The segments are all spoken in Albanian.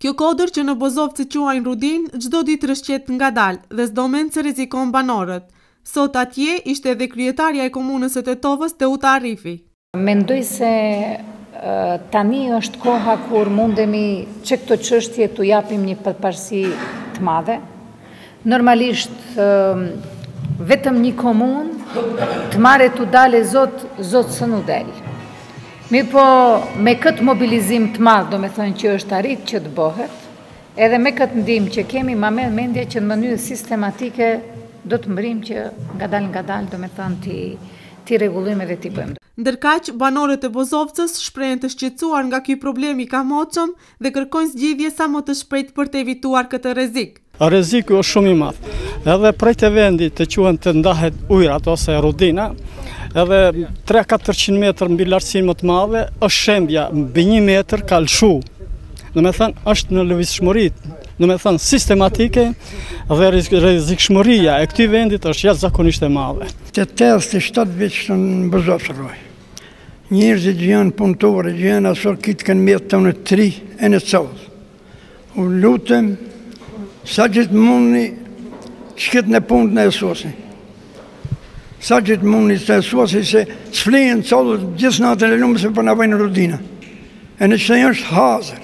Kjo kodër që në Bozovcë quajnë rudin, çdo ditë rrëshqet ngadalë dhe s'domen se rrezikon banorët. Sot atje ishte edhe kryetarja e komunës së Tetovës, Teuta Arifi. Mendoj se tani është koha kur mundemi që këto çështje t'u japim një përparësi të madhe. Normalisht vetëm një komunë të marrë t'u dale zot së nu del. Mirë po me këtë mobilizim të madh, do me thënë që është arrit që të bëhet, edhe me këtë ndihmë që kemi, ma merr mendje që në mënyrë sistematike do të mbrim që ngadal, do me thënë ti rregullojmë dhe ti bëjmë. Ndërkaq, banorët e Bozovcës shprehen të shqetësuar nga ky problem i kamoçëm dhe kërkojnë zgjidhje sa më të shpejtë për të evituar këtë rrezik. Rreziku është shumë i madh. Edhe prej të vendit të quhen të ndahet ujrat ose rudina, edhe 300-400 metër mbi lartësinë më të madhe, është shembja mbi 1 metër ka lshu. Do me thënë, është në lëvizshmëri, do me thënë, sistematike dhe rrezikshmëria e këtij vendit është jashtëzakonisht e madhe. 87 vjeç në Bozovcë. Njerëzit që janë punëtorë, që janë aso kitë kanë mjetë të në 3 e në cavës. U lutem, sa gjithë mundi që këtë në punë në esosi. Sa gjithë mundi të esosi se s'flejen cavës gjithë natën e lumë se për në vajnë rudina. E në që është hazër.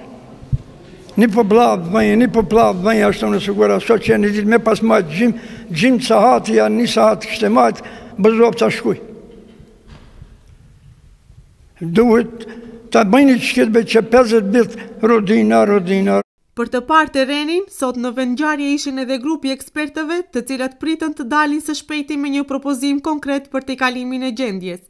Një po blavë bëjnë, ashtë të në sigura, so që një ditë me pas majtë gjimë të sahati, ja një sahatë kështë e majtë, Bozovca shkuj. Duhet të bëjnë që këtë be që 50 bitë rudina. Për të parë terrenin, sot në vendngjarje ishin edhe grupi ekspertëve, të cilat pritën të dalin së shpejti me një propozim konkret për tejkalimin e gjendjes.